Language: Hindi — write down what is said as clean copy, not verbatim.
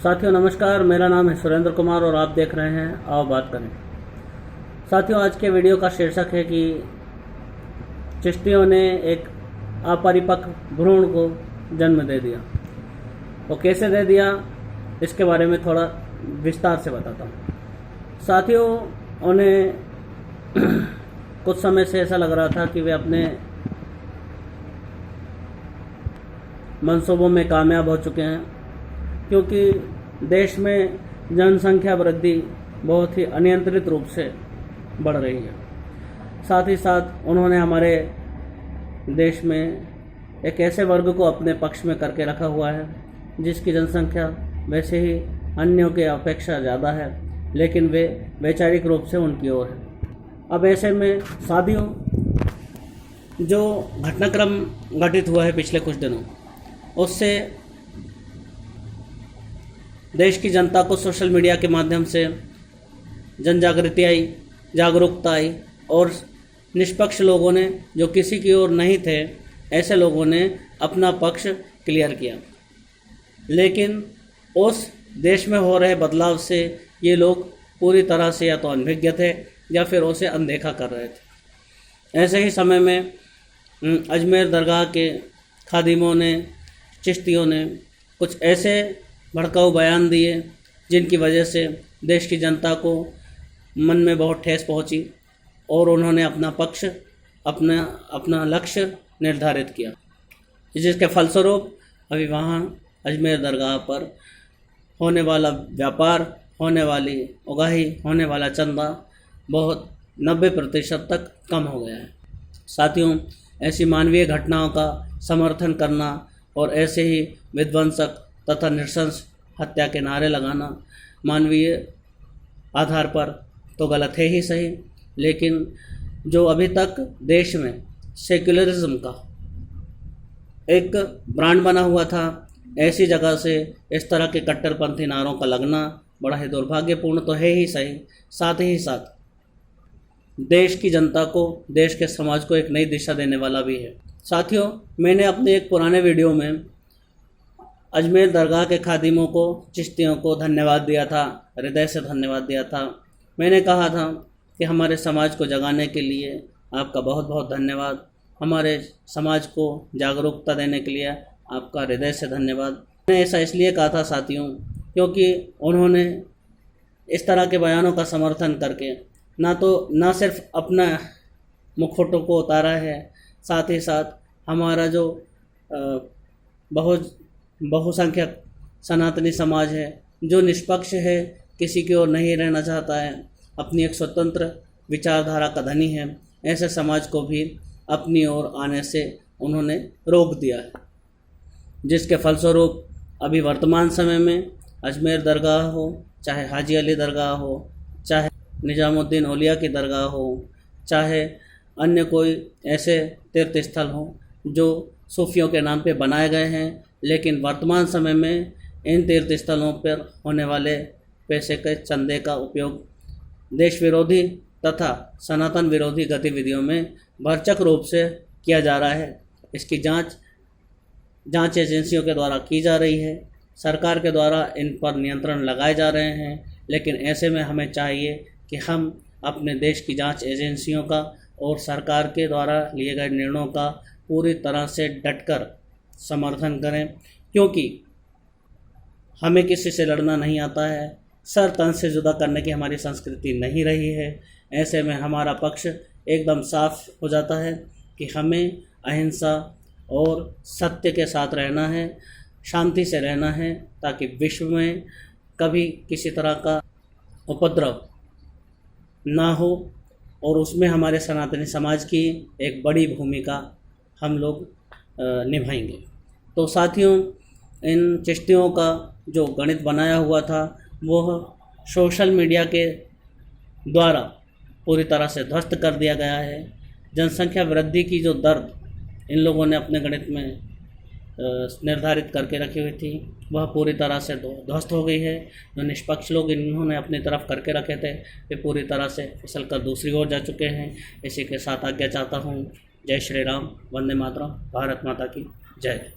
साथियों नमस्कार, मेरा नाम है सुरेंद्र कुमार और आप देख रहे हैं आओ बात करें। साथियों, आज के वीडियो का शीर्षक है कि चिश्तियों ने एक अपरिपक्व भ्रूण को जन्म दे दिया। वो कैसे दे दिया, इसके बारे में थोड़ा विस्तार से बताता हूँ। साथियों, उन्हें कुछ समय से ऐसा लग रहा था कि वे अपने मंसूबों में कामयाब हो चुके हैं, क्योंकि देश में जनसंख्या वृद्धि बहुत ही अनियंत्रित रूप से बढ़ रही है। साथ ही साथ उन्होंने हमारे देश में एक ऐसे वर्ग को अपने पक्ष में करके रखा हुआ है जिसकी जनसंख्या वैसे ही अन्यों के अपेक्षा ज़्यादा है, लेकिन वे वैचारिक रूप से उनकी ओर है। अब ऐसे में साथियों, जो घटनाक्रम घटित हुआ है पिछले कुछ दिनों, उससे देश की जनता को सोशल मीडिया के माध्यम से जन जागृति आई, जागरूकता आई और निष्पक्ष लोगों ने, जो किसी की ओर नहीं थे, ऐसे लोगों ने अपना पक्ष क्लियर किया। लेकिन उस देश में हो रहे बदलाव से ये लोग पूरी तरह से या तो अनभिज्ञ थे या फिर उसे अनदेखा कर रहे थे। ऐसे ही समय में अजमेर दरगाह के खादिमों ने, चिश्तियों ने कुछ ऐसे भड़काऊ बयान दिए जिनकी वजह से देश की जनता को मन में बहुत ठेस पहुंची और उन्होंने अपना पक्ष, अपना लक्ष्य निर्धारित किया, जिसके फलस्वरूप अभी वहाँ अजमेर दरगाह पर होने वाला व्यापार, होने वाली उगाही, होने वाला चंदा बहुत 90% तक कम हो गया है। साथियों, ऐसी मानवीय घटनाओं का समर्थन करना और ऐसे ही विध्वंसक तथा नृशंस हत्या के नारे लगाना मानवीय आधार पर तो गलत है ही सही, लेकिन जो अभी तक देश में सेक्युलरिज्म का एक ब्रांड बना हुआ था, ऐसी जगह से इस तरह के कट्टरपंथी नारों का लगना बड़ा ही दुर्भाग्यपूर्ण तो है ही सही, साथ ही साथ देश की जनता को, देश के समाज को एक नई दिशा देने वाला भी है। साथियों, मैंने अपने एक पुराने वीडियो में अजमेर दरगाह के खादिमों को, चिश्तियों को धन्यवाद दिया था, हृदय से धन्यवाद दिया था। मैंने कहा था कि हमारे समाज को जगाने के लिए आपका बहुत बहुत धन्यवाद, हमारे समाज को जागरूकता देने के लिए आपका हृदय से धन्यवाद। मैंने ऐसा इसलिए कहा था साथियों, क्योंकि उन्होंने इस तरह के बयानों का समर्थन करके ना सिर्फ अपना मुखौटों को उतारा है, साथ ही साथ हमारा जो बहुसंख्यक सनातनी समाज है, जो निष्पक्ष है, किसी की ओर नहीं रहना चाहता है, अपनी एक स्वतंत्र विचारधारा का धनी है, ऐसे समाज को भी अपनी ओर आने से उन्होंने रोक दिया है, जिसके फलस्वरूप अभी वर्तमान समय में अजमेर दरगाह हो, चाहे हाजी अली दरगाह हो, चाहे निजामुद्दीन औलिया की दरगाह हो, चाहे अन्य कोई ऐसे तीर्थ स्थल हो जो सूफियों के नाम पे बनाए गए हैं, लेकिन वर्तमान समय में इन तीर्थ स्थलों पर होने वाले पैसे के चंदे का उपयोग देश विरोधी तथा सनातन विरोधी गतिविधियों में भरचक रूप से किया जा रहा है। इसकी जांच एजेंसियों के द्वारा की जा रही है, सरकार के द्वारा इन पर नियंत्रण लगाए जा रहे हैं, लेकिन ऐसे में हमें चाहिए कि हम अपने देश की जांच एजेंसियों का और सरकार के द्वारा लिए गए निर्णयों का पूरी तरह से डटकर समर्थन करें, क्योंकि हमें किसी से लड़ना नहीं आता है, सर तन से जुदा करने की हमारी संस्कृति नहीं रही है। ऐसे में हमारा पक्ष एकदम साफ हो जाता है कि हमें अहिंसा और सत्य के साथ रहना है, शांति से रहना है, ताकि विश्व में कभी किसी तरह का उपद्रव ना हो और उसमें हमारे सनातनी समाज की एक बड़ी भूमिका हम लोग निभाएंगे। तो साथियों, इन चिश्तियों का जो गणित बनाया हुआ था वह सोशल मीडिया के द्वारा पूरी तरह से ध्वस्त कर दिया गया है। जनसंख्या वृद्धि की जो दर इन लोगों ने अपने गणित में निर्धारित करके रखी हुई थी, वह पूरी तरह से ध्वस्त हो गई है। जो निष्पक्ष लोग इन्होंने अपनी तरफ करके रखे थे, वे पूरी तरह से फिसल कर दूसरी ओर जा चुके हैं। इसी के साथ आज्ञा चाहता हूँ। जय श्री राम, वंदे मातरम, भारत माता की जय।